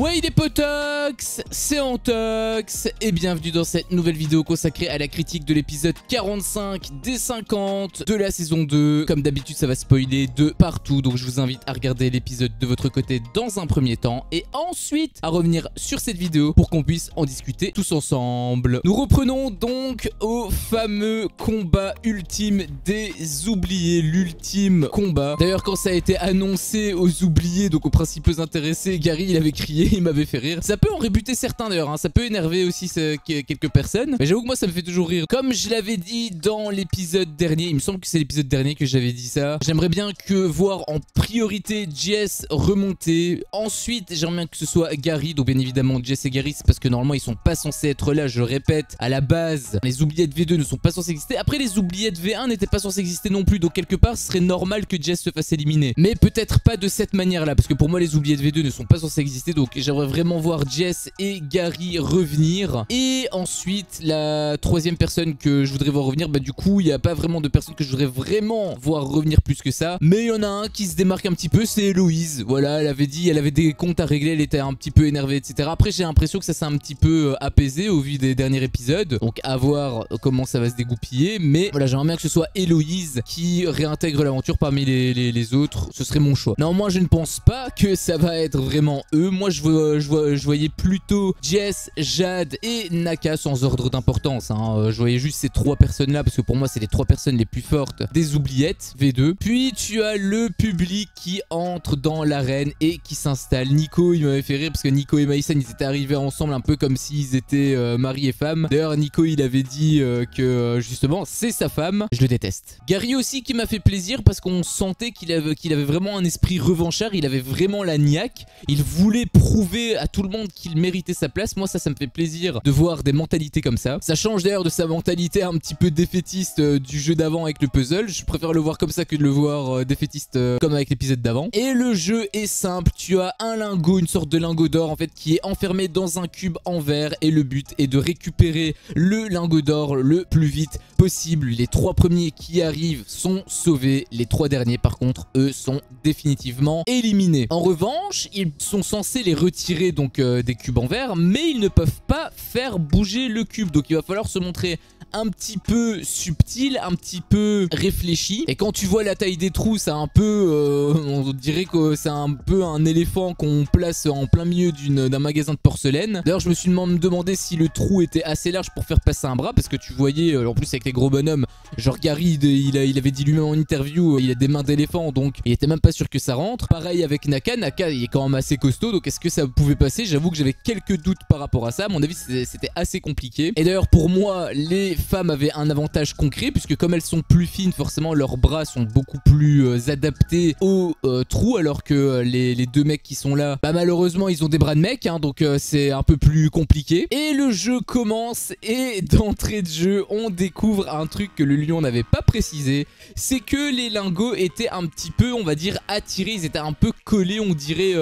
Ouais les potox, c'est Antox et bienvenue dans cette nouvelle vidéo consacrée à la critique de l'épisode 45 des 50 de la saison 2. Comme d'habitude ça va spoiler de partout, donc je vous invite à regarder l'épisode de votre côté dans un premier temps et ensuite à revenir sur cette vidéo pour qu'on puisse en discuter tous ensemble. Nous reprenons donc au fameux combat ultime des oubliés, l'ultime combat. D'ailleurs quand ça a été annoncé aux oubliés, donc aux principaux intéressés, Gary il avait crié, il m'avait fait rire. Ça peut en rebuter certains d'ailleurs, hein. Ça peut énerver aussi quelques personnes, mais j'avoue que moi ça me fait toujours rire. Comme je l'avais dit dans l'épisode dernier, il me semble que c'est l'épisode dernier que j'avais dit ça, j'aimerais bien que voir en priorité Jess remonter. Ensuite j'aimerais bien que ce soit Gary, donc bien évidemment Jess et Gary c'est parce que normalement ils sont pas censés être là, je répète, à la base les oubliettes V2 ne sont pas censés exister. Après les oubliettes V1 n'étaient pas censés exister non plus, donc quelque part ce serait normal que Jess se fasse éliminer, mais peut-être pas de cette manière là, parce que pour moi les oubliettes V2 ne sont pas censés exister, donc j'aimerais vraiment voir Jess et Gary revenir. Et ensuite la troisième personne que je voudrais voir revenir, bah du coup il n'y a pas vraiment de personne que je voudrais vraiment voir revenir plus que ça, mais il y en a un qui se démarque un petit peu, c'est Héloïse. Voilà, elle avait dit, elle avait des comptes à régler, elle était un petit peu énervée etc. Après j'ai l'impression que ça s'est un petit peu apaisé au vu des derniers épisodes, donc à voir comment ça va se dégoupiller. Mais voilà, j'aimerais bien que ce soit Héloïse qui réintègre l'aventure parmi les autres, ce serait mon choix. Non, moi je ne pense pas que ça va être vraiment eux. Moi je voyais plutôt Jess, Jade et Naka sans ordre d'importance, hein. Je voyais juste ces trois personnes là parce que pour moi c'est les trois personnes les plus fortes des oubliettes V2. Puis tu as le public qui entre dans l'arène et qui s'installe. Nico il m'avait fait rire parce que Nico et Maïsan ils étaient arrivés ensemble un peu comme s'ils étaient mari et femme. D'ailleurs Nico il avait dit que justement c'est sa femme. Je le déteste. Gary aussi qui m'a fait plaisir parce qu'on sentait qu'il avait vraiment un esprit revanchard, il avait vraiment la niaque, il voulait prouver à tout le monde qu'il méritait sa place. Moi ça me fait plaisir de voir des mentalités comme ça. Ça change d'ailleurs de sa mentalité un petit peu défaitiste du jeu d'avant avec le puzzle. Je préfère le voir comme ça que de le voir défaitiste comme avec l'épisode d'avant. Et le jeu est simple, tu as un lingot, une sorte de lingot d'or en fait qui est enfermé dans un cube en verre et le but est de récupérer le lingot d'or le plus vite possible. Les trois premiers qui arrivent sont sauvés, les trois derniers par contre eux sont définitivement éliminés. En revanche ils sont censés les retirer donc des cubes en verre, mais ils ne peuvent pas faire bouger le cube, donc il va falloir se montrer un petit peu subtil, un petit peu réfléchi. Et quand tu vois la taille des trous, c'est un peu on dirait que c'est un peu un éléphant qu'on place en plein milieu d'un magasin de porcelaine. D'ailleurs je me suis demandé si le trou était assez large pour faire passer un bras, parce que tu voyais en plus avec les gros bonhommes, genre Gary il avait dit lui-même en interview il a des mains d'éléphant, donc il était même pas sûr que ça rentre. Pareil avec Naka il est quand même assez costaud, donc est-ce que ça pouvait passer? J'avoue que j'avais quelques doutes par rapport à ça. À mon avis c'était assez compliqué. Et d'ailleurs pour moi les femmes avaient un avantage concret puisque comme elles sont plus fines forcément leurs bras sont beaucoup plus adaptés au trou, alors que les deux mecs qui sont là bah malheureusement ils ont des bras de mecs, hein, donc c'est un peu plus compliqué. Et le jeu commence et d'entrée de jeu on découvre un truc que le lion n'avait pas précisé, c'est que les lingots étaient un petit peu on va dire attirés, ils étaient un peu collés on dirait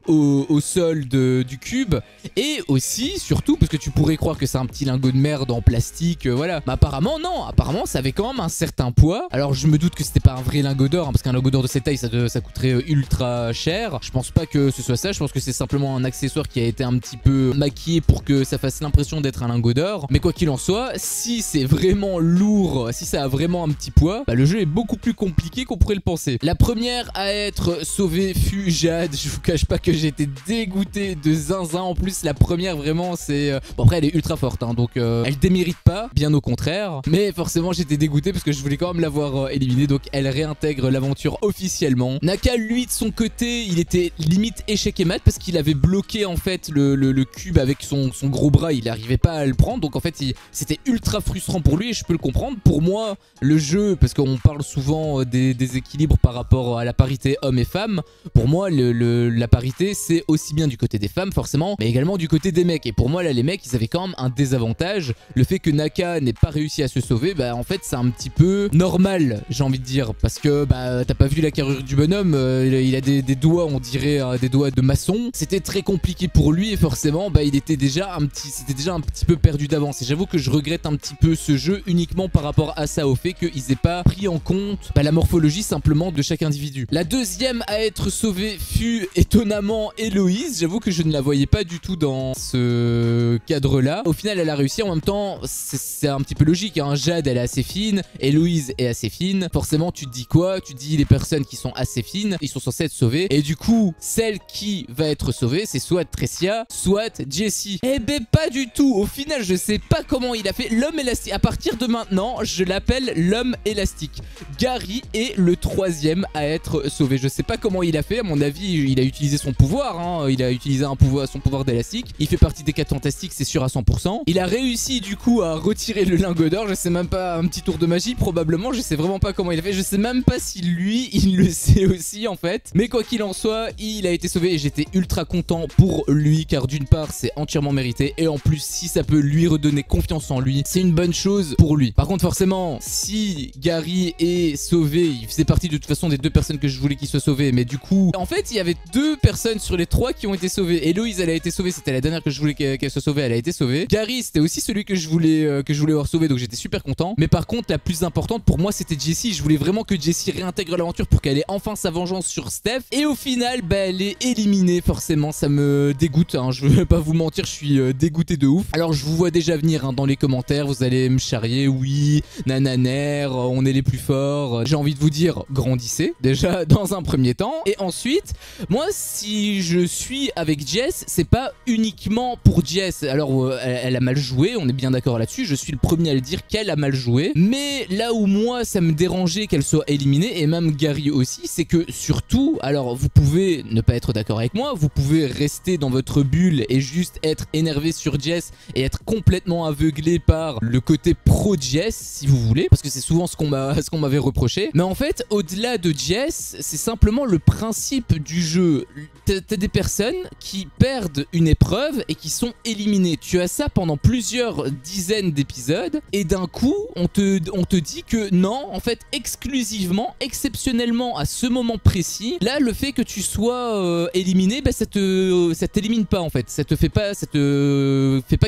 au sol du cube. Et aussi surtout parce que tu pourrais croire que c'est un petit lingot de merde en plastique, voilà, mais apparemment non, apparemment ça avait quand même un certain poids. Alors je me doute que c'était pas un vrai lingot d'or, hein, parce qu'un lingot d'or de cette taille ça coûterait ultra cher. Je pense pas que ce soit ça, je pense que c'est simplement un accessoire qui a été un petit peu maquillé pour que ça fasse l'impression d'être un lingot d'or. Mais quoi qu'il en soit, si c'est vraiment lourd, si ça a vraiment un petit poids, bah le jeu est beaucoup plus compliqué qu'on pourrait le penser. La première à être sauvée fut Jade. Je vous cache pas que j'étais dégoûté de zinzin. En plus la première vraiment c'est bon, après elle est ultra forte, hein, donc elle démérite pas, bien au contraire, mais forcément j'étais dégoûté parce que je voulais quand même l'avoir éliminée, donc elle réintègre l'aventure officiellement. Naka lui de son côté il était limite échec et mat parce qu'il avait bloqué en fait le cube avec son gros bras, il n'arrivait pas à le prendre, donc en fait c'était ultra frustrant pour lui et je peux le comprendre. Pour moi le jeu, parce qu'on parle souvent des équilibres par rapport à la parité hommes et femmes, pour moi la parité c'est aussi bien du côté des femmes forcément, mais également du côté des mecs. Et pour moi là les mecs ils avaient quand même un désavantage, le fait que Naka Tricia n'ait pas réussi à se sauver, bah en fait c'est un petit peu normal, j'ai envie de dire, parce que bah t'as pas vu la carrure du bonhomme, il a des doigts, on dirait des doigts de maçon. C'était très compliqué pour lui et forcément bah il était déjà un petit peu perdu d'avance. Et j'avoue que je regrette un petit peu ce jeu uniquement par rapport à ça, au fait qu'ils aient pas pris en compte la morphologie simplement de chaque individu. La deuxième à être sauvée fut étonnamment Héloïse. J'avoue que je ne la voyais pas du tout dans ce cadre-là. Au final, elle a réussi. En même temps, c'est un petit peu logique, hein. Jade, elle est assez fine. Héloïse est assez fine. Forcément, tu te dis quoi? Tu te dis les personnes qui sont assez fines, ils sont censés être sauvés. Et du coup, celle qui va être sauvée, c'est soit Tricia, soit Jessie. Eh ben, pas du tout. Au final, je sais pas comment il a fait. L'homme élastique. À partir de maintenant, je l'appelle l'homme élastique. Gary est le troisième à être sauvé. Je sais pas comment il a fait. À mon avis, il a utilisé son pouvoir, hein. Il a utilisé son pouvoir d'élastique. Il fait partie des 4 fantastiques, c'est sûr à 100%. Il a réussi du coup à retirer le lingot d'or. Je sais même pas, un petit tour de magie probablement. Je sais vraiment pas comment il a fait. Je sais même pas si lui, il le sait aussi en fait. Mais quoi qu'il en soit, il a été sauvé et j'étais ultra content pour lui car d'une part, c'est entièrement mérité et en plus, si ça peut lui redonner confiance en lui, c'est une bonne chose pour lui. Par contre, forcément, si Gary est sauvé, il faisait partie de toute façon des 2 personnes que je voulais qu'il soit sauvé. Mais du coup, en fait, il y avait 2 personnes sur les 3 qui ont été sauvées. Héloïse, elle a été sauvée, c'était la dernière que je voulais qu'elle soit sauvée, elle a été sauvée. Gary, c'était aussi celui que je voulais voir sauvé, donc j'étais super content. Mais par contre, la plus importante pour moi, c'était Jessie. Je voulais vraiment que Jessie réintègre l'aventure pour qu'elle ait enfin sa vengeance sur Steph. Et au final, bah, elle est éliminée, forcément. Ça me dégoûte, hein. Je vais pas vous mentir, je suis dégoûté de ouf. Alors, je vous vois déjà venir, hein, dans les commentaires. Vous allez me charrier, oui, nananer, on est les plus forts. J'ai envie de vous dire, grandissez déjà dans un premier temps. Et ensuite, moi, si je suis avec Jess, c'est pas uniquement pour Jess. Alors, elle a mal joué, on est bien d'accord là-dessus. Je suis le premier à le dire qu'elle a mal joué. Mais là où moi, ça me dérangeait qu'elle soit éliminée, et même Gary aussi, c'est que surtout, alors vous pouvez ne pas être d'accord avec moi, vous pouvez rester dans votre bulle et juste être énervé sur Jess et être complètement aveuglé par le côté pro-Jess, si vous voulez, parce que c'est souvent ce qu'on m'avait reproché. Mais en fait, au-delà de Jess, c'est simplement le principe du jeu. T'as des personnes qui perdent une épreuve et qui sont éliminées. Tu as ça pendant plusieurs dizaines d'épisodes et d'un coup, on te dit que non, en fait, exclusivement, exceptionnellement à ce moment précis, là, le fait que tu sois éliminé, bah, ça t'élimine pas en fait. Ça te fait pas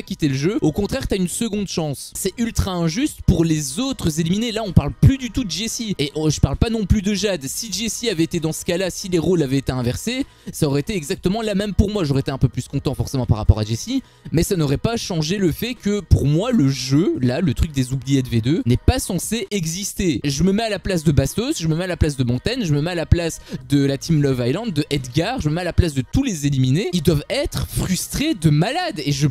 quitter le jeu. Au contraire, t'as une seconde chance. C'est ultra injuste pour les autres éliminés. Là, on parle plus du tout de Jessie. Et je parle pas non plus de Jade. Si Jessie avait été dans ce cas-là, si les rôles avaient été inversés, ça aurait été exactement la même pour moi. J'aurais été un peu plus content forcément par rapport à Jessie, mais ça n'aurait pas changé le fait que pour moi, le jeu, là, le truc des oubliettes V2, n'est pas censé exister. Je me mets à la place de Bastos, je me mets à la place de Montaigne, je me mets à la place de la team Love Island, de Edgar, je me mets à la place de tous les éliminés. Ils doivent être frustrés de malade et je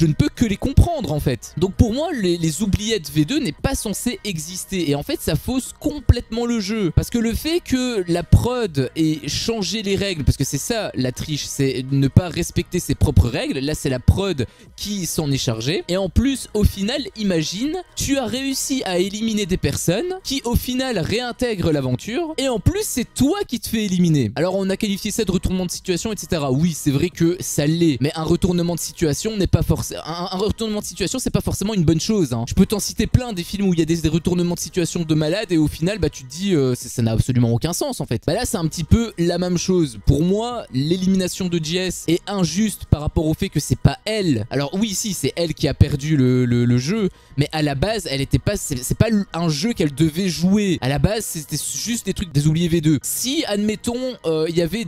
ne peux que les comprendre en fait. Donc pour moi, les oubliettes V2 n'est pas censé exister. Et en fait, ça fausse complètement le jeu. Parce que le fait que la prod ait changé les règles, parce que c'est ça la triche, c'est ne pas respecter ses propres règles. Là, c'est la prod qui s'en est chargée. Et en plus, au final, imagine, tu as réussi à éliminer des personnes qui au final réintègrent l'aventure. Et en plus, c'est toi qui te fais éliminer. Alors on a qualifié ça de retournement de situation, etc. Oui, c'est vrai que ça l'est. Mais un retournement de situation n'est pas un retournement de situation, c'est pas forcément une bonne chose, hein. Je peux t'en citer plein des films où il y a des retournements de situation de malade et au final, bah tu te dis, ça n'a absolument aucun sens en fait. Bah là, c'est un petit peu la même chose. Pour moi, l'élimination de Jess est injuste par rapport au fait que c'est pas elle. Alors oui, si, c'est elle qui a perdu le jeu, mais à la base, elle était pas, c'est pas un jeu qu'elle devait jouer. À la base, c'était juste des trucs des oubliés V2. Si, admettons, il y avait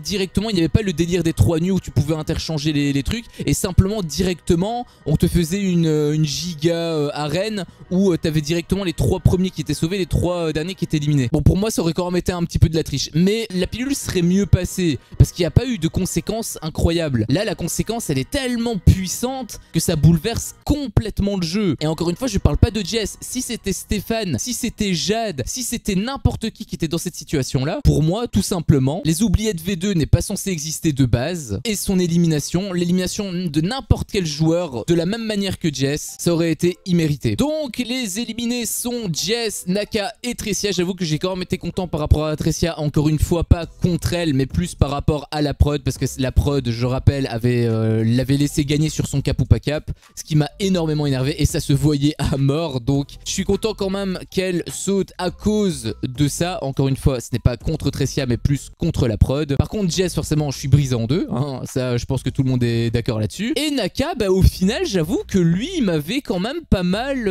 pas le délire des 3 nuits où tu pouvais interchanger les trucs et simplement directement on te faisait une giga arène où t'avais directement les 3 premiers qui étaient sauvés, les 3 derniers qui étaient éliminés. Bon, pour moi, ça aurait quand même été un petit peu de la triche. Mais la pilule serait mieux passée parce qu'il n'y a pas eu de conséquences incroyables. Là, la conséquence, elle est tellement puissante que ça bouleverse complètement le jeu. Et encore une fois, je parle pas de Jess. Si c'était Stéphane, si c'était Jade, si c'était n'importe qui était dans cette situation-là, pour moi, tout simplement, les oubliettes V2 n'est pas censé exister de base. Et son élimination, l'élimination de n'importe quel joueur, meurt de la même manière que Jess, ça aurait été immérité. Donc les éliminés sont Jess, Naka et Tricia. J'avoue que j'ai quand même été content par rapport à Tricia, encore une fois pas contre elle mais plus par rapport à la prod, parce que la prod, je rappelle, l'avait laissé gagner sur son cap ou pas cap, ce qui m'a énormément énervé et ça se voyait à mort. Donc je suis content quand même qu'elle saute à cause de ça. Encore une fois, ce n'est pas contre Tricia mais plus contre la prod. Par contre Jess, forcément je suis brisé en deux, hein. Ça je pense que tout le monde est d'accord là-dessus. Et Naka, bah au final j'avoue que lui il m'avait quand même pas mal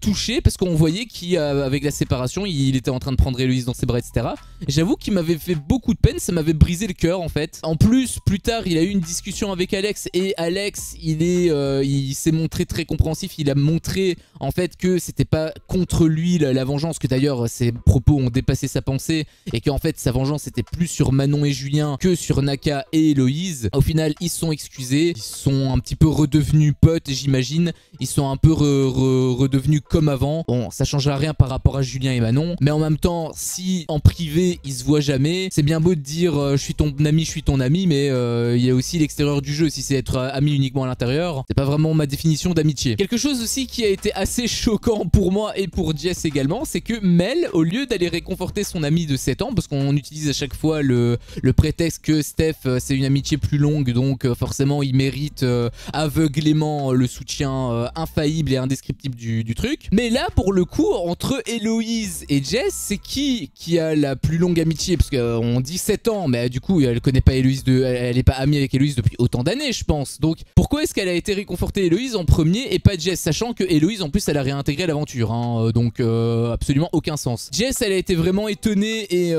touché, parce qu'on voyait qu'avec la séparation il était en train de prendre Héloïse dans ses bras, etc. J'avoue qu'il m'avait fait beaucoup de peine, ça m'avait brisé le cœur en fait. En plus, plus tard il a eu une discussion avec Alex et Alex il s'est montré très compréhensif. Il a montré en fait que c'était pas contre lui la vengeance, que d'ailleurs ses propos ont dépassé sa pensée et qu'en fait sa vengeance était plus sur Manon et Julien que sur Naka et Héloïse. Au final ils se sont excusés, ils sont un petit peu redevenus potes j'imagine, ils sont un peu redevenus comme avant. Bon, ça changera rien par rapport à Julien et Manon, mais en même temps si en privé ils se voient jamais, c'est bien beau de dire je suis ton ami, mais il y a aussi l'extérieur du jeu. Si c'est être ami uniquement à l'intérieur, c'est pas vraiment ma définition d'amitié. Quelque chose aussi qui a été assez choquant pour moi et pour Jess également, c'est que Mel, au lieu d'aller réconforter son ami de 7 ans, parce qu'on utilise à chaque fois le prétexte que Steph c'est une amitié plus longue, donc forcément il mérite aveuglément le soutien infaillible et indescriptible du truc. Mais là pour le coup, entre Héloïse et Jess, c'est qui a la plus longue amitié? Parce qu'on dit 7 ans, mais du coup elle connaît pas Héloïse, elle est pas amie avec Héloïse depuis autant d'années je pense. Donc pourquoi est-ce qu'elle a été réconfortée Héloïse en premier et pas Jess, sachant que Héloïse en plus elle a réintégré l'aventure, hein, donc absolument aucun sens. Jess elle a été vraiment étonnée et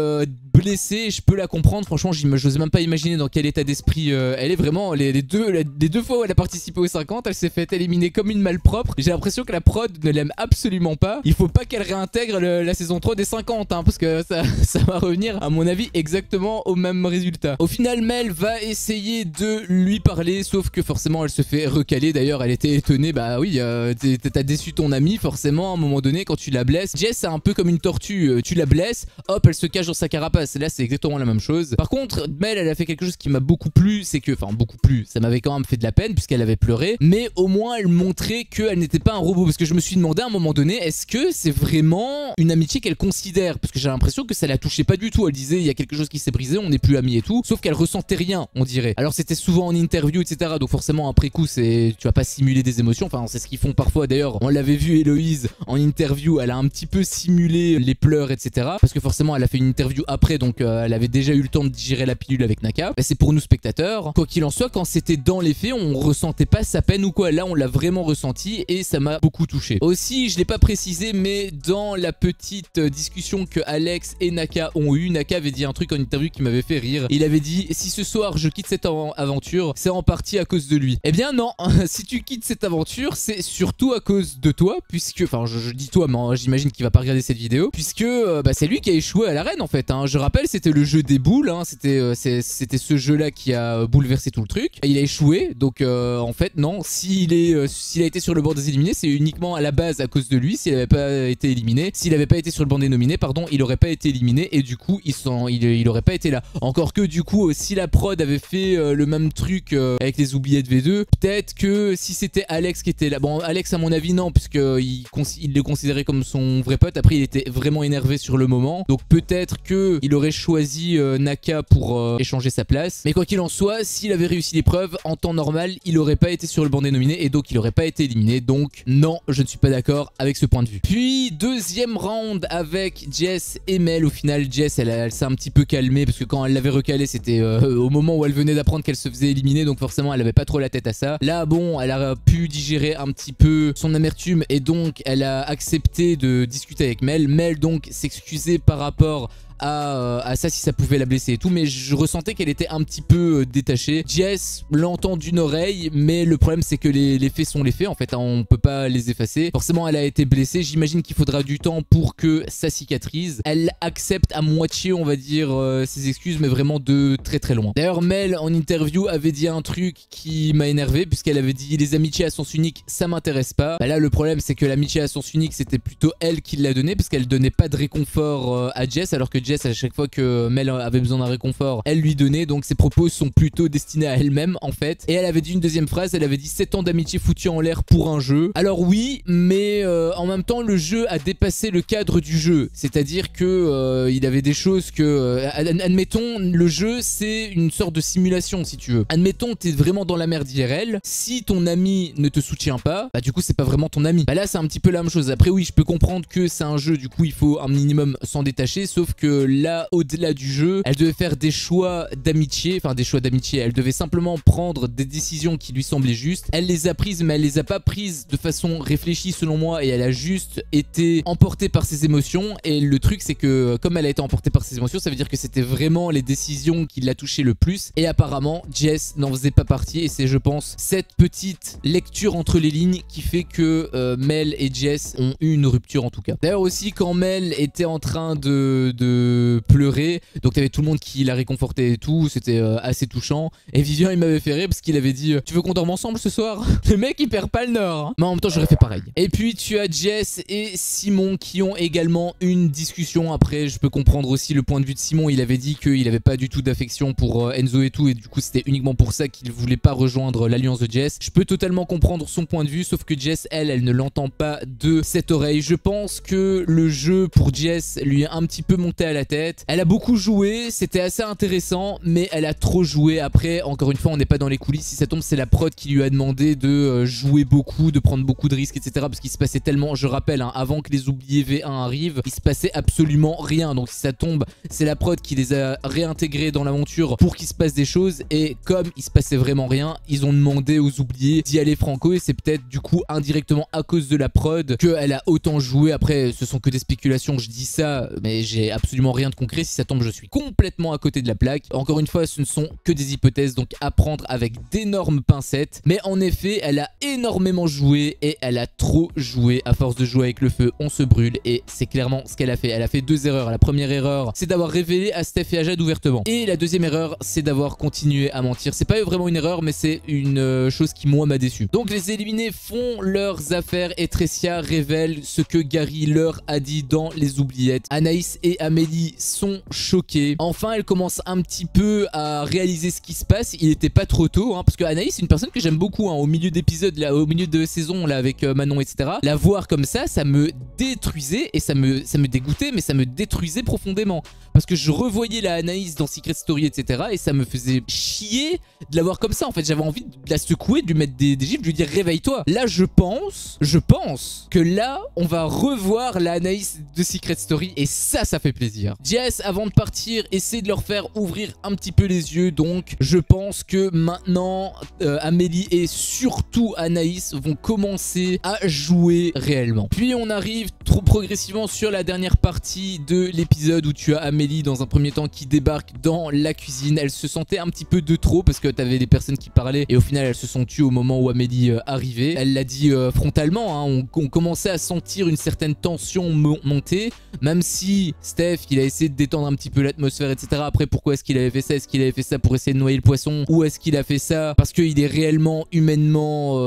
blessée, je peux la comprendre, franchement j'ose même pas imaginer dans quel état d'esprit elle est. Vraiment les deux fois où elle a participé aux 50, elle s'est fait éliminer comme une malpropre. J'ai l'impression que la prod ne l'aime absolument pas. Il faut pas qu'elle réintègre la saison 3 des 50, hein, parce que ça va revenir à mon avis exactement au même résultat. Au final Mel va essayer de lui parler, sauf que forcément elle se fait recaler. D'ailleurs elle était étonnée, bah oui t'as déçu ton ami forcément à un moment donné quand tu la blesses. Jess c'est un peu comme une tortue, tu la blesses, hop elle se cache dans sa carapace. Là c'est exactement la même chose. Par contre Mel elle a fait quelque chose qui m'a beaucoup plu, c'est que, enfin beaucoup plu, ça m'avait quand même fait de la peine puisqu'elle avait pleuré, mais au moins elle montrait qu'elle n'était pas un robot, parce que je me suis demandé à un moment donné, est-ce que c'est vraiment une amitié qu'elle considère, parce que j'ai l'impression que ça la touchait pas du tout. Elle disait il y a quelque chose qui s'est brisé, on n'est plus amis et tout, sauf qu'elle ressentait rien on dirait. Alors c'était souvent en interview etc, donc forcément après coup tu vas pas simuler des émotions, enfin c'est ce qu'ils font parfois. D'ailleurs on l'avait vu Héloïse en interview, elle a un petit peu simulé les pleurs etc, parce que forcément elle a fait une interview après, donc elle avait déjà eu le temps de digérer la pilule avec Naka. Bah, c'est pour nous spectateurs, quoi qu'il en soit, quand c'était dans les faits on ressentait pas sa peine ou quoi, là on l'a vraiment ressenti et ça m'a beaucoup touché. Aussi je l'ai pas précisé, mais dans la petite discussion que Alex et Naka ont eu, Naka avait dit un truc en interview qui m'avait fait rire. Il avait dit si ce soir je quitte cette aventure, c'est en partie à cause de lui. Eh bien non, si tu quittes cette aventure c'est surtout à cause de toi, puisque, enfin je dis toi mais j'imagine qu'il va pas regarder cette vidéo, puisque bah, c'est lui qui a échoué à l'arène en fait, hein. Je rappelle c'était le jeu des boules, hein. C'était ce jeu là qui a bouleversé tout le truc. Il a échoué, donc en fait non, s'il a été sur le bord des éliminés c'est uniquement à la base à cause de lui. S'il avait pas été éliminé, s'il avait pas été sur le banc des nominés pardon, il aurait pas été éliminé et du coup il aurait pas été là. Encore que du coup si la prod avait fait le même truc avec les oubliettes V2, peut-être que si c'était Alex qui était là, bon Alex à mon avis non, puisque il le considérait comme son vrai pote. Après il était vraiment énervé sur le moment, donc peut-être que il aurait choisi Naka pour échanger sa place. Mais quoi qu'il en soit, s'il avait réussi l'épreuve en temps normal, il aurait pas été sur le banc des nominés et donc il aurait pas été éliminé. Donc non, je ne suis pas d'accord avec ce point de vue. Puis deuxième round avec Jess et Mel. Au final Jess elle s'est un petit peu calmée, parce que quand elle l'avait recalé c'était au moment où elle venait d'apprendre qu'elle se faisait éliminer, donc forcément elle avait pas trop la tête à ça. Là bon, elle a pu digérer un petit peu son amertume et donc elle a accepté de discuter avec Mel. Mel donc s'excusait par rapport à ça, si ça pouvait la blesser et tout, mais je ressentais qu'elle était un petit peu détachée. Jess l'entend d'une oreille, mais le problème c'est que les faits sont les faits en fait, hein, on peut pas les effacer. Forcément elle a été blessée, j'imagine qu'il faudra du temps pour que ça cicatrise. Elle accepte à moitié on va dire ses excuses, mais vraiment de très très loin. D'ailleurs Mel en interview avait dit un truc qui m'a énervé, puisqu'elle avait dit les amitiés à sens unique ça m'intéresse pas. Bah là le problème c'est que l'amitié à sens unique c'était plutôt elle qui l'a donné, parce qu'elle donnait pas de réconfort à Jess, alors que Jess Jess à chaque fois que Mel avait besoin d'un réconfort, elle lui donnait. Donc ses propos sont plutôt destinés à elle-même en fait. Et elle avait dit une deuxième phrase, elle avait dit 7 ans d'amitié foutus en l'air pour un jeu. Alors oui, mais en même temps le jeu a dépassé le cadre du jeu. C'est-à-dire que il avait des choses que... admettons, le jeu c'est une sorte de simulation si tu veux. Admettons t'es vraiment dans la merde IRL. Si ton ami ne te soutient pas, bah du coup c'est pas vraiment ton ami. Bah là c'est un petit peu la même chose. Après oui, je peux comprendre que c'est un jeu, du coup il faut un minimum s'en détacher. Sauf que là, au-delà du jeu, elle devait faire des choix d'amitié. Enfin des choix d'amitié. Elle devait simplement prendre des décisions qui lui semblaient justes. Elle les a prises, mais elle les a pas prises de façon réfléchie selon moi. Et elle a juste été emportée par ses émotions. Et le truc c'est que comme elle a été emportée par ses émotions, ça veut dire que c'était vraiment les décisions qui l'a touché le plus. Et apparemment Jess n'en faisait pas partie. Et c'est je pense cette petite lecture entre les lignes qui fait que Mel et Jess ont eu une rupture en tout cas. D'ailleurs aussi quand Mel était en train de pleurer, donc t'avais tout le monde qui la réconfortait et tout, c'était assez touchant. Et Vivien il m'avait fait rire parce qu'il avait dit tu veux qu'on dorme ensemble ce soir? Le mec il perd pas le nord hein. Mais en même temps j'aurais fait pareil. Et puis tu as Jess et Simon qui ont également une discussion. Après je peux comprendre aussi le point de vue de Simon, il avait dit qu'il avait pas du tout d'affection pour Enzo et tout, et du coup c'était uniquement pour ça qu'il voulait pas rejoindre l'alliance de Jess. Je peux totalement comprendre son point de vue, sauf que Jess elle ne l'entend pas de cette oreille. Je pense que le jeu pour Jess lui est un petit peu monté à la tête. Elle a beaucoup joué, c'était assez intéressant, mais elle a trop joué. Après encore une fois on n'est pas dans les coulisses, si ça tombe c'est la prod qui lui a demandé de jouer beaucoup, de prendre beaucoup de risques etc, parce qu'il se passait tellement, je rappelle hein, avant que les oubliés V1 arrivent, il se passait absolument rien. Donc si ça tombe c'est la prod qui les a réintégrés dans l'aventure pour qu'il se passe des choses, et comme il se passait vraiment rien, ils ont demandé aux oubliés d'y aller franco, et c'est peut-être du coup indirectement à cause de la prod qu'elle a autant joué. Après ce sont que des spéculations, je dis ça mais j'ai absolument rien de concret. Si ça tombe je suis complètement à côté de la plaque. Encore une fois ce ne sont que des hypothèses, donc à prendre avec d'énormes pincettes. Mais en effet elle a énormément joué, et elle a trop joué. À force de jouer avec le feu on se brûle, et c'est clairement ce qu'elle a fait. Elle a fait deux erreurs. La première erreur c'est d'avoir révélé à Steph et à Jade ouvertement, et la deuxième erreur c'est d'avoir continué à mentir. C'est pas vraiment une erreur mais c'est une chose qui moi m'a déçu. Donc les éliminés font leurs affaires et Tricia révèle ce que Gary leur a dit dans les oubliettes. Anaïs et Amélie sont choquées. Enfin elle commence un petit peu à réaliser ce qui se passe. Il était pas trop tôt hein, parce que Anaïs c'est une personne que j'aime beaucoup hein, au milieu d'épisodes, là, au milieu de saison là avec Manon etc. La voir comme ça me détruisait, et ça me dégoûtait, mais ça me détruisait profondément. Parce que je revoyais la Anaïs dans Secret Story etc, et ça me faisait chier de la voir comme ça en fait. J'avais envie de la secouer, de lui mettre des gifles, de lui dire réveille-toi. Là je pense que là on va revoir la Anaïs de Secret Story, et ça fait plaisir. Jess avant de partir essaie de leur faire ouvrir un petit peu les yeux. Donc je pense que maintenant Amélie et surtout Anaïs vont commencer à jouer réellement. Puis on arrive trop progressivement sur la dernière partie de l'épisode où tu as Amélie dans un premier temps qui débarque dans la cuisine. Elle se sentait un petit peu de trop parce que t'avais des personnes qui parlaient, et au final elles se sont tues au moment où Amélie arrivait. Elle l'a dit frontalement hein, on commençait à sentir une certaine tension monter, même si Steph il a essayé de détendre un petit peu l'atmosphère etc. Après pourquoi est-ce qu'il avait fait ça? Est-ce qu'il avait fait ça pour essayer de noyer le poisson, ou est-ce qu'il a fait ça parce qu'il est réellement humainement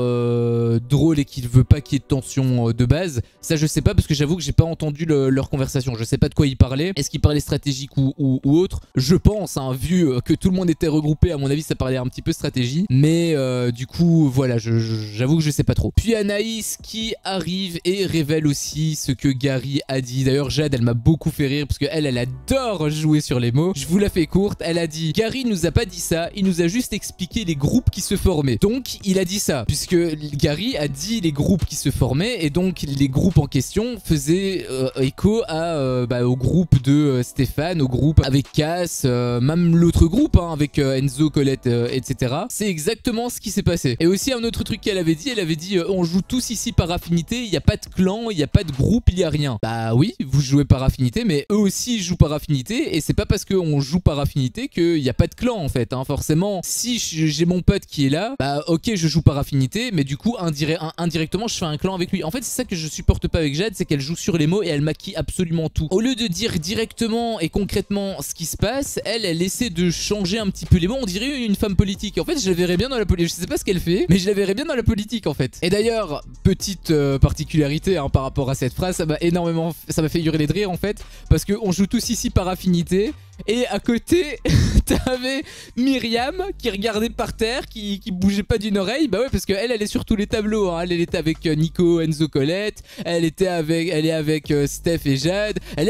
drôle et qu'il veut pas qu'il y ait de tension de base? Ça je sais pas, parce que j'avoue que j'ai pas entendu leur conversation. Je sais pas de quoi ils parlaient. Est-ce qu'ils parlaient stratégique ou autre? Je pense hein, vu que tout le monde était regroupé, à mon avis ça parlait un petit peu stratégie, mais du coup voilà, j'avoue que je sais pas trop. Puis Anaïs qui arrive et révèle aussi ce que Gary a dit. D'ailleurs Jade elle m'a beaucoup fait rire parce qu'elle elle adore jouer sur les mots. Je vous la fais courte, elle a dit Gary nous a pas dit ça, il nous a juste expliqué les groupes qui se formaient. Donc il a dit ça puisque Gary a dit les groupes qui se formaient, et donc les groupes en question faisaient écho au groupe de Stéphane, au groupe avec Cass, même l'autre groupe hein, avec Enzo, Colette, etc. C'est exactement ce qui s'est passé. Et aussi un autre truc qu'elle avait dit on joue tous ici par affinité, il n'y a pas de clan, il n'y a pas de groupe, il n'y a rien. Bah oui, vous jouez par affinité, mais eux aussi jouent par affinité, et c'est pas parce qu'on joue par affinité qu'il n'y a pas de clan en fait hein. Forcément si j'ai mon pote qui est là, bah ok je joue par affinité, mais du coup indirectement je fais un clan avec lui. En fait c'est ça que je supporte pas avec Jade, c'est qu'elle joue sur les mots et elle maquille absolument tout. Au lieu de dire directement et concrètement ce qui se passe, elle essaie de changer un petit peu les mots. On dirait une femme politique. En fait je la verrais bien dans la politique, je sais pas ce qu'elle fait, mais je la verrais bien dans la politique en fait. Et d'ailleurs petite particularité hein, par rapport à cette phrase, ça m'a fait hurler de rire en fait, parce que on joue tous ici par affinité. Et à côté, t'avais Myriam qui regardait par terre, qui bougeait pas d'une oreille. Bah ouais, parce qu'elle, elle est sur tous les tableaux. Hein. Elle était avec Nico, Enzo, Colette. Elle est avec Steph et Jade. Elle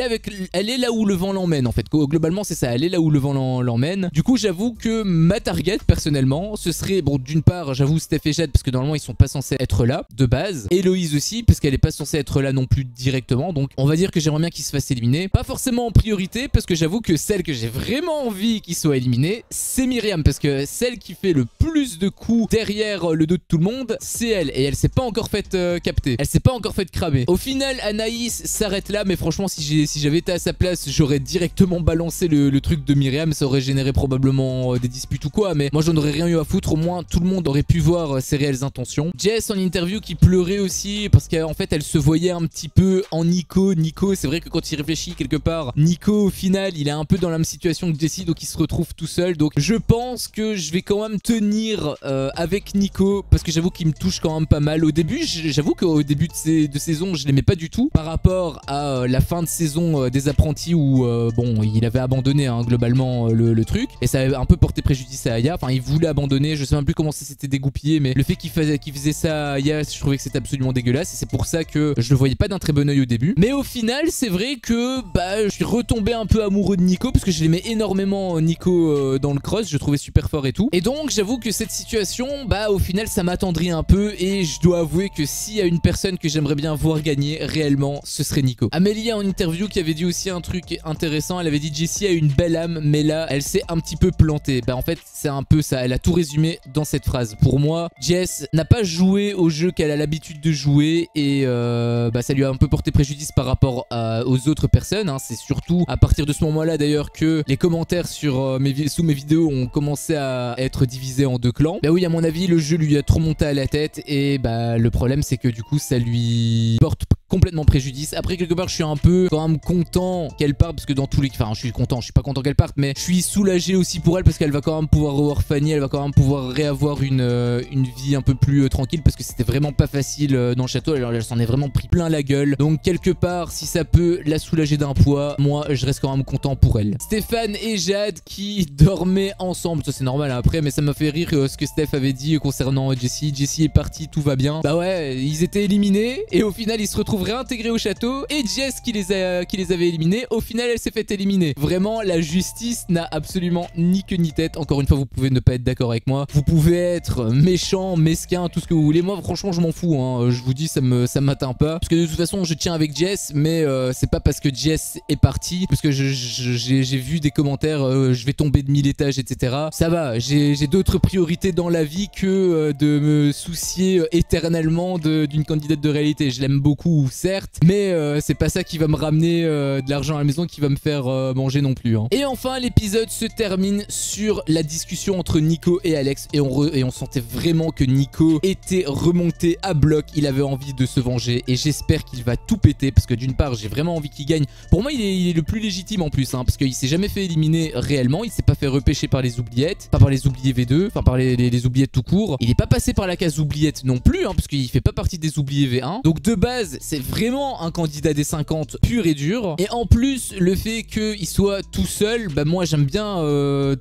est là où le vent l'emmène en fait. Globalement, c'est ça. Elle est là où le vent l'emmène. Du coup, j'avoue que ma target, personnellement, ce serait, bon, d'une part, j'avoue Steph et Jade, parce que normalement, ils sont pas censés être là, de base. Héloïse aussi, parce qu'elle est pas censée être là non plus directement. Donc, on va dire que j'aimerais bien qu'ils se fassent éliminer. Pas forcément en priorité, parce que j'avoue que celle que j'ai vraiment envie qu'il soit éliminé, c'est Myriam, parce que celle qui fait le plus de coups derrière le dos de tout le monde, c'est elle, et elle s'est pas encore faite capter, elle s'est pas encore faite cramer. Au final, Anaïs s'arrête là, mais franchement, si j'avais été à sa place, j'aurais directement balancé le truc de Myriam, ça aurait généré probablement des disputes ou quoi, mais moi j'en aurais rien eu à foutre, au moins tout le monde aurait pu voir ses réelles intentions. Jess en interview qui pleurait aussi, parce qu'en fait elle se voyait un petit peu en Nico. Nico, c'est vrai que quand il réfléchit quelque part, Nico au final, il est un peu dans la même situation que Jessie, donc il se retrouve tout seul. Donc je pense que je vais quand même tenir avec Nico, parce que j'avoue qu'il me touche quand même pas mal. Au début, j'avoue qu'au début de saison, je l'aimais pas du tout par rapport à la fin de saison des apprentis où bon, il avait abandonné hein, globalement le truc, et ça avait un peu porté préjudice à Aya. Enfin, il voulait abandonner, je sais même plus comment ça s'était dégoupillé, mais le fait qu'il faisait ça à Aya, je trouvais que c'était absolument dégueulasse, et c'est pour ça que je le voyais pas d'un très bon oeil au début. Mais au final, c'est vrai que bah, je suis retombé un peu amoureux de Nico, parce que je l'aimais énormément Nico dans le cross, je trouvais super fort et tout. Et donc j'avoue que cette situation, bah au final ça m'attendrit un peu, et je dois avouer que s'il y a une personne que j'aimerais bien voir gagner réellement, ce serait Nico. Amélie en interview qui avait dit aussi un truc intéressant, elle avait dit Jessie a une belle âme, mais là elle s'est un petit peu plantée. Bah en fait c'est un peu ça, elle a tout résumé dans cette phrase. Pour moi, Jess n'a pas joué au jeu qu'elle a l'habitude de jouer, et bah ça lui a un peu porté préjudice par rapport aux autres personnes, hein. C'est surtout à partir de ce moment-là d'ailleurs que les commentaires sur sous mes vidéos ont commencé à être divisés en deux clans. Bah oui, à mon avis, le jeu lui a trop monté à la tête, et bah le problème c'est que du coup ça lui porte complètement préjudice. Après, quelque part, je suis un peu quand même content qu'elle parte, parce que dans tous les... Enfin, je suis content, je suis pas content qu'elle parte, mais je suis soulagé aussi pour elle, parce qu'elle va quand même pouvoir revoir Fanny, elle va quand même pouvoir réavoir une vie un peu plus tranquille, parce que c'était vraiment pas facile dans le château, alors elle s'en est vraiment pris plein la gueule. Donc quelque part, si ça peut la soulager d'un poids, moi je reste quand même content pour elle. Stéphane et Jade qui dormaient ensemble, ça c'est normal hein, après, mais ça m'a fait rire ce que Steph avait dit concernant Jessie. Jessie est partie, tout va bien. Bah ouais, ils étaient éliminés, et au final ils se retrouvent réintégrés au château, et Jess qui les avait éliminés, au final elle s'est fait éliminer. Vraiment, la justice n'a absolument ni queue ni tête. Encore une fois, vous pouvez ne pas être d'accord avec moi, vous pouvez être méchant, mesquin, tout ce que vous voulez. Moi franchement je m'en fous hein. Je vous dis, ça m'atteint pas, parce que de toute façon je tiens avec Jess, mais c'est pas parce que Jess est partie, parce que j'ai vu des commentaires je vais tomber de 1000 étages etc. Ça va, j'ai d'autres priorités dans la vie que de me soucier éternellement d'une candidate de réalité. Je l'aime beaucoup certes, mais c'est pas ça qui va me ramener de l'argent à la maison, qui va me faire manger non plus hein. Et enfin l'épisode se termine sur la discussion entre Nico et Alex, et on sentait vraiment que Nico était remonté à bloc, il avait envie de se venger, et j'espère qu'il va tout péter, parce que d'une part j'ai vraiment envie qu'il gagne. Pour moi il est le plus légitime en plus hein, parce qu'il s'est jamais fait éliminer réellement, il s'est pas fait repêcher par les oubliettes, pas par les oubliés V2, enfin par les oubliettes tout court. Il est pas passé par la case oubliette non plus hein, parce qu'il fait pas partie des oubliés V1. Donc de base c'est vraiment un candidat des 50 pur et dur, et en plus le fait qu'il soit tout seul, bah moi j'aime bien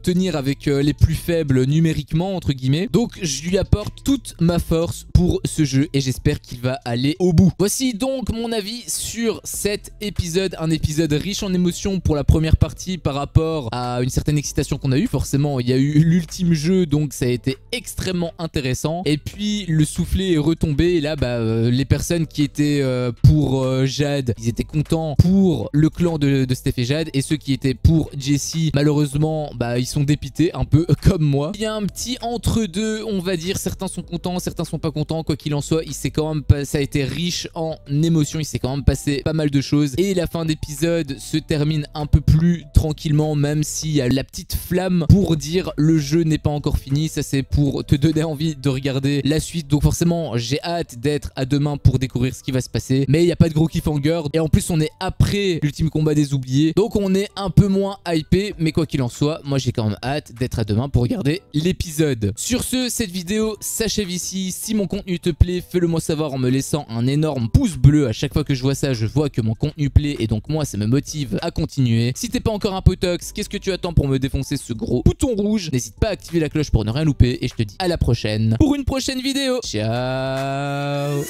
tenir avec les plus faibles numériquement entre guillemets, donc je lui apporte toute ma force pour ce jeu, et j'espère qu'il va aller au bout. Voici donc mon avis sur cet épisode, un épisode riche en émotions pour la première partie par rapport à une certaine excitation qu'on a eu. Forcément il y a eu l'ultime jeu, donc ça a été extrêmement intéressant, et puis le soufflet est retombé, et là bah les personnes qui étaient pour Jade, ils étaient contents pour le clan de Steph et Jade, et ceux qui étaient pour Jessie, malheureusement bah ils sont dépités un peu comme moi. Il y a un petit entre-deux on va dire, certains sont contents, certains sont pas contents. Quoi qu'il en soit, il s'est quand même ça a été riche en émotions, il s'est quand même passé pas mal de choses, et la fin d'épisode se termine un peu plus tranquillement, même s'il y a la petite flamme pour dire le jeu n'est pas encore fini. Ça c'est pour te donner envie de regarder la suite, donc forcément j'ai hâte d'être à demain pour découvrir ce qui va se passer. passé. Mais il n'y a pas de gros cliffhanger. Et en plus, on est après l'ultime combat des oubliés. Donc on est un peu moins hypé. Mais quoi qu'il en soit, moi j'ai quand même hâte d'être à demain pour regarder l'épisode. Sur ce, cette vidéo s'achève ici. Si mon contenu te plaît, fais-le moi savoir en me laissant un énorme pouce bleu. À chaque fois que je vois ça, je vois que mon contenu plaît. Et donc moi, ça me motive à continuer. Si t'es pas encore un potox, qu'est-ce que tu attends pour me défoncer ce gros bouton rouge? N'hésite pas à activer la cloche pour ne rien louper. Et je te dis à la prochaine pour une prochaine vidéo. Ciao.